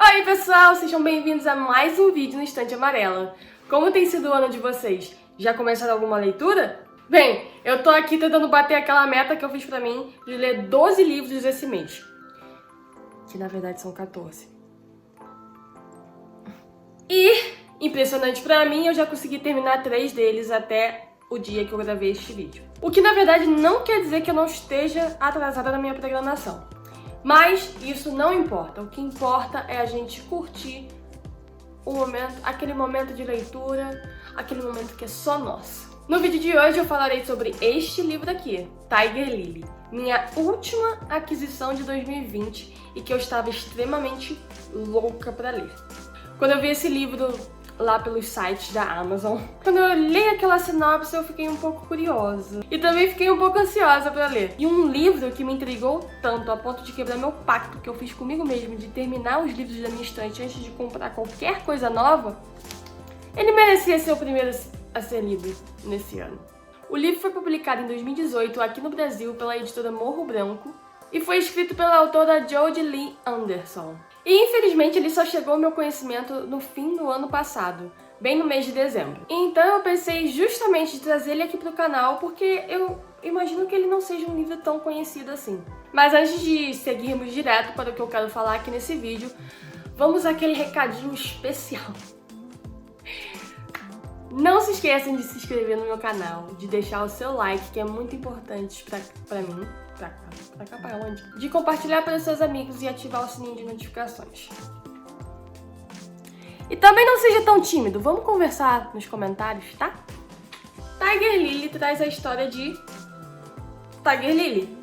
Oi pessoal, sejam bem-vindos a mais um vídeo no Estante Amarela. Como tem sido o ano de vocês? Já começaram alguma leitura? Bem, eu tô aqui tentando bater aquela meta que eu fiz pra mim de ler 12 livros esse mês. Que na verdade são 14. E, impressionante pra mim, eu já consegui terminar 3 deles até o dia que eu gravei este vídeo. O que na verdade não quer dizer que eu não esteja atrasada na minha programação. Mas isso não importa. O que importa é a gente curtir o momento, aquele momento de leitura, aquele momento que é só nosso. No vídeo de hoje eu falarei sobre este livro aqui, Tiger Lily, minha última aquisição de 2020 e que eu estava extremamente louca para ler. Quando eu vi esse livro lá pelos sites da Amazon, quando eu li aquela sinopse eu fiquei um pouco curiosa e também fiquei um pouco ansiosa para ler. E um livro que me intrigou tanto a ponto de quebrar meu pacto que eu fiz comigo mesmo de terminar os livros da minha estante antes de comprar qualquer coisa nova, ele merecia ser o primeiro a ser lido nesse ano. O livro foi publicado em 2018 aqui no Brasil pela editora Morro Branco e foi escrito pela autora Jodi Lee Anderson. E infelizmente ele só chegou ao meu conhecimento no fim do ano passado, bem no mês de dezembro. Então eu pensei justamente de trazer ele aqui pro canal porque eu imagino que ele não seja um livro tão conhecido assim. Mas antes de seguirmos direto para o que eu quero falar aqui nesse vídeo, vamos àquele recadinho especial. Não se esqueçam de se inscrever no meu canal, de deixar o seu like, que é muito importante pra mim. Pra cá, pra onde? De compartilhar para os seus amigos e ativar o sininho de notificações. E também não seja tão tímido, vamos conversar nos comentários, tá? Tiger Lily traz a história de Tiger Lily.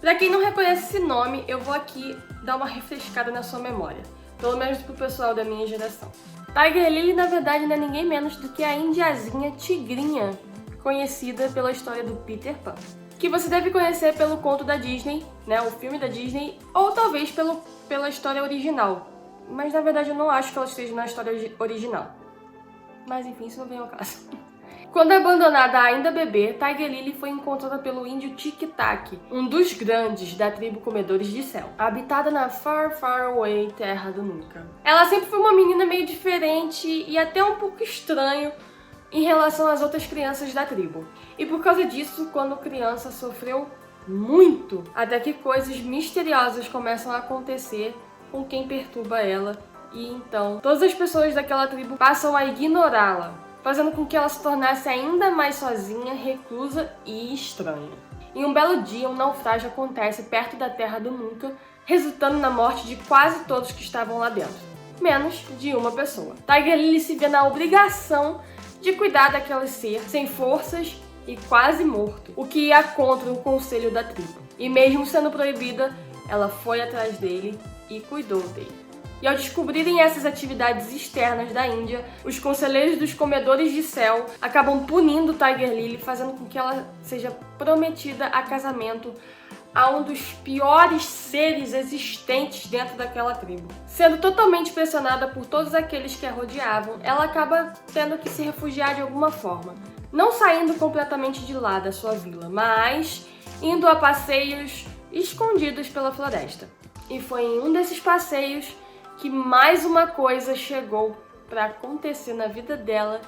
Pra quem não reconhece esse nome, eu vou aqui dar uma refrescada na sua memória, pelo menos pro pessoal da minha geração. Tiger Lily, na verdade, não é ninguém menos do que a indiazinha tigrinha, conhecida pela história do Peter Pan, que você deve conhecer pelo conto da Disney, né, o filme da Disney, ou talvez pela história original. Mas na verdade eu não acho que ela esteja na história original. Mas enfim, isso não vem ao caso. Quando abandonada ainda bebê, Tiger Lily foi encontrada pelo índio Tic-Tac, um dos grandes da tribo Comedores de Céu, habitada na Far, Far Away Terra do Nunca. Ela sempre foi uma menina meio diferente e até um pouco estranho em relação às outras crianças da tribo. E por causa disso, quando criança, sofreu muito, até que coisas misteriosas começam a acontecer com quem perturba ela, e então todas as pessoas daquela tribo passam a ignorá-la, fazendo com que ela se tornasse ainda mais sozinha, reclusa e estranha. Em um belo dia, um naufrágio acontece perto da Terra do Nunca, resultando na morte de quase todos que estavam lá dentro, menos de uma pessoa. Tiger Lily se vê na obrigação de cuidar daquele ser sem forças e quase morto, o que ia contra o conselho da tribo. E mesmo sendo proibida, ela foi atrás dele e cuidou dele. E ao descobrirem essas atividades externas da Índia, os conselheiros dos Comedores de Céu acabam punindo Tiger Lily, fazendo com que ela seja prometida a casamento a um dos piores seres existentes dentro daquela tribo. Sendo totalmente pressionada por todos aqueles que a rodeavam, ela acaba tendo que se refugiar de alguma forma. Não saindo completamente de lá da sua vila, mas indo a passeios escondidos pela floresta. E foi em um desses passeios que mais uma coisa chegou para acontecer na vida dela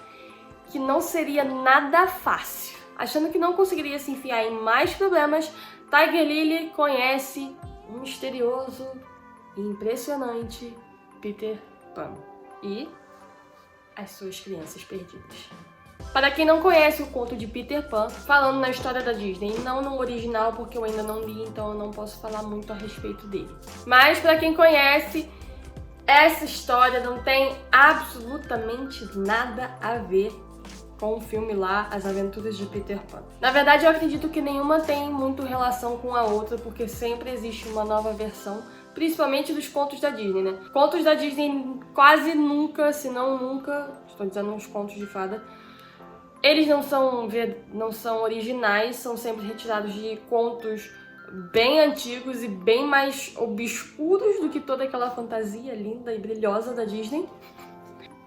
que não seria nada fácil. Achando que não conseguiria se enfiar em mais problemas, Tiger Lily conhece um misterioso e impressionante Peter Pan e as suas crianças perdidas. Para quem não conhece o conto de Peter Pan, falando na história da Disney, não no original porque eu ainda não li, então eu não posso falar muito a respeito dele. Mas para quem conhece, essa história não tem absolutamente nada a ver com o filme lá, As Aventuras de Peter Pan. Na verdade, eu acredito que nenhuma tem muito relação com a outra, porque sempre existe uma nova versão, principalmente dos contos da Disney, né? Contos da Disney quase nunca, se não nunca, estou dizendo uns contos de fada, eles não são originais, são sempre retirados de contos bem antigos e bem mais obscuros do que toda aquela fantasia linda e brilhosa da Disney.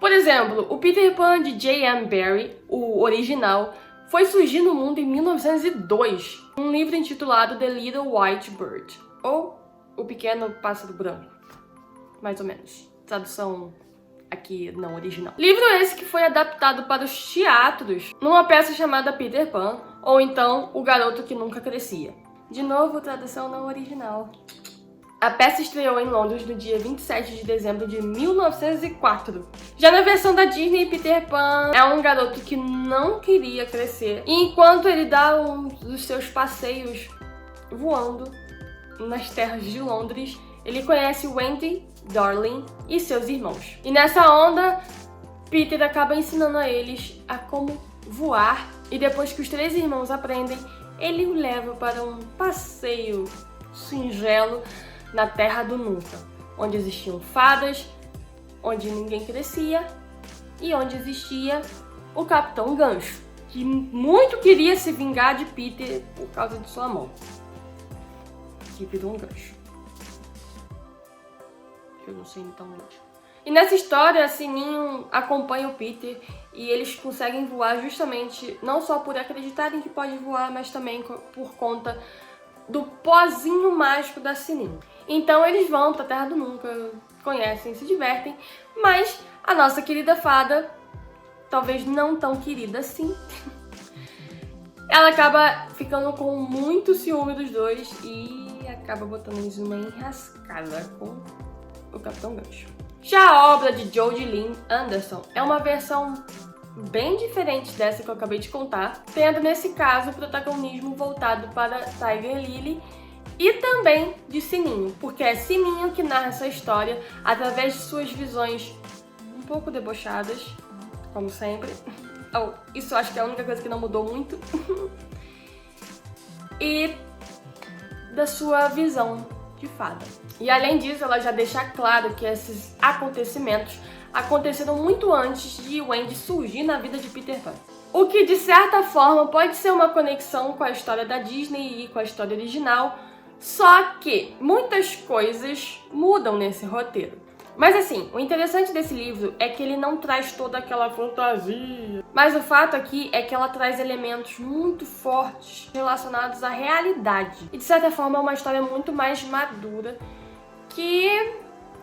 Por exemplo, o Peter Pan de J.M. Barrie, o original, foi surgir no mundo em 1902, um livro intitulado The Little White Bird, ou O Pequeno Pássaro Branco. mais ou menos. Tradução aqui não original. Livro esse que foi adaptado para os teatros numa peça chamada Peter Pan, ou então O Garoto que Nunca Crescia. De novo, tradução não original. A peça estreou em Londres no dia 27 de dezembro de 1904. Já na versão da Disney, Peter Pan é um garoto que não queria crescer. E enquanto ele dá um dos seus passeios voando nas terras de Londres, ele conhece Wendy, Darling e seus irmãos. E nessa onda, Peter acaba ensinando a eles a como voar. E depois que os 3 irmãos aprendem, ele o leva para um passeio singelo na Terra do Nunca, onde existiam fadas, onde ninguém crescia e onde existia o Capitão Gancho, que muito queria se vingar de Peter por causa de sua mão, que virou um gancho. Eu não sei então gancho. E nessa história, a Sininho acompanha o Peter e eles conseguem voar justamente não só por acreditarem que pode voar, mas também por conta do pozinho mágico da Sininho. Então eles vão pra Terra do Nunca, conhecem, se divertem, mas a nossa querida fada, talvez não tão querida assim, ela acaba ficando com muito ciúme dos dois e acaba botando eles numa enrascada com o Capitão Gancho. Já a obra de Jodi Lynn Anderson é uma versão bem diferente dessa que eu acabei de contar, tendo nesse caso o protagonismo voltado para Tiger Lily e também de Sininho, porque é Sininho que narra essa história através de suas visões um pouco debochadas, como sempre. Isso eu acho que é a única coisa que não mudou muito. E da sua visão de fada. E além disso, ela já deixa claro que esses acontecimentos aconteceram muito antes de Wendy surgir na vida de Peter Pan. O que, de certa forma, pode ser uma conexão com a história da Disney e com a história original, só que muitas coisas mudam nesse roteiro. Mas assim, o interessante desse livro é que ele não traz toda aquela fantasia. Mas o fato aqui é que ela traz elementos muito fortes relacionados à realidade. E de certa forma é uma história muito mais madura que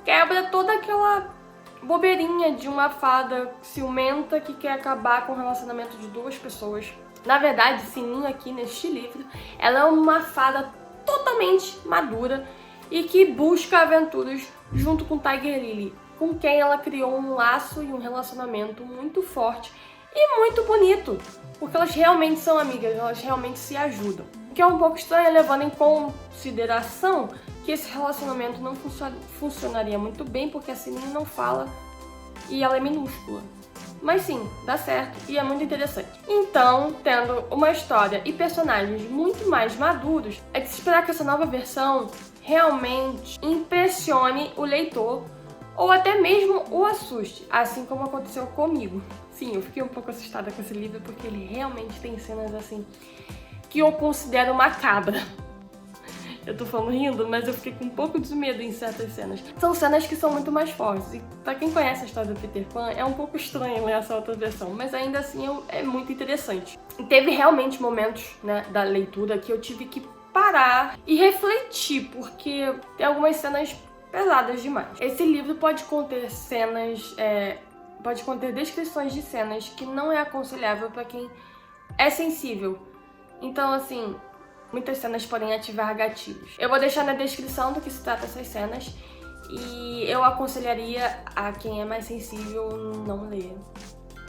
quebra toda aquela bobeirinha de uma fada ciumenta que quer acabar com o relacionamento de 2 pessoas. Na verdade, Sininho aqui neste livro, ela é uma fada totalmente madura e que busca aventuras junto com Tiger Lily, com quem ela criou um laço e um relacionamento muito forte e muito bonito, porque elas realmente são amigas, elas realmente se ajudam. O que é um pouco estranho, levando em consideração que esse relacionamento não funcionaria muito bem, porque a Sininho não fala e ela é minúscula. Mas sim, dá certo e é muito interessante. Então, tendo uma história e personagens muito mais maduros, é de se esperar que essa nova versão realmente impressione o leitor ou até mesmo o assuste, assim como aconteceu comigo. Sim, eu fiquei um pouco assustada com esse livro porque ele realmente tem cenas assim que eu considero macabra. Eu tô falando rindo, mas eu fiquei com um pouco de medo em certas cenas. São cenas que são muito mais fortes. E pra quem conhece a história do Peter Pan, é um pouco estranho ler essa outra versão, mas ainda assim é muito interessante. E teve realmente momentos, né, da leitura que eu tive que parar e refletir, porque tem algumas cenas pesadas demais. Esse livro pode conter cenas, pode conter descrições de cenas que não é aconselhável pra quem é sensível. Então, assim, muitas cenas podem ativar gatilhos. Eu vou deixar na descrição do que se trata essas cenas e eu aconselharia a quem é mais sensível não ler.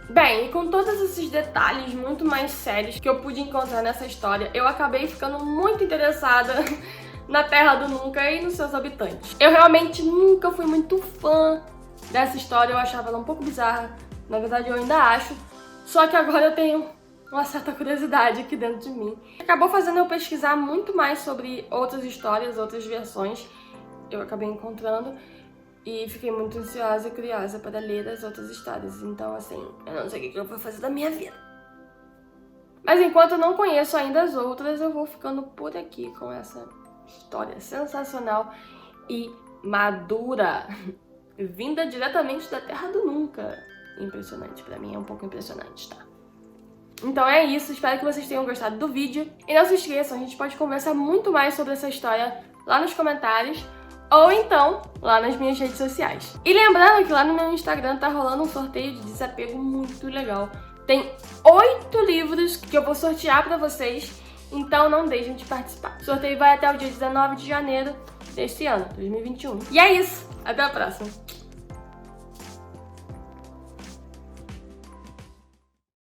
Bem, e com todos esses detalhes muito mais sérios que eu pude encontrar nessa história, eu acabei ficando muito interessada na Terra do Nunca e nos seus habitantes. Eu realmente nunca fui muito fã dessa história, eu achava ela um pouco bizarra, na verdade eu ainda acho, só que agora eu tenho uma certa curiosidade aqui dentro de mim. Acabou fazendo eu pesquisar muito mais sobre outras histórias, outras versões. Eu acabei encontrando e fiquei muito ansiosa e curiosa para ler as outras histórias. Então, assim, eu não sei o que eu vou fazer da minha vida. Mas enquanto eu não conheço ainda as outras, eu vou ficando por aqui com essa história sensacional e madura, vinda diretamente da Terra do Nunca. Impressionante, pra mim é um pouco impressionante, tá? Então é isso, espero que vocês tenham gostado do vídeo. E não se esqueçam, a gente pode conversar muito mais sobre essa história lá nos comentários. ou então lá nas minhas redes sociais. E lembrando que lá no meu Instagram tá rolando um sorteio de desapego muito legal. Tem 8 livros que eu vou sortear pra vocês, então não deixem de participar. O sorteio vai até o dia 19 de janeiro deste ano, 2021. E é isso, até a próxima!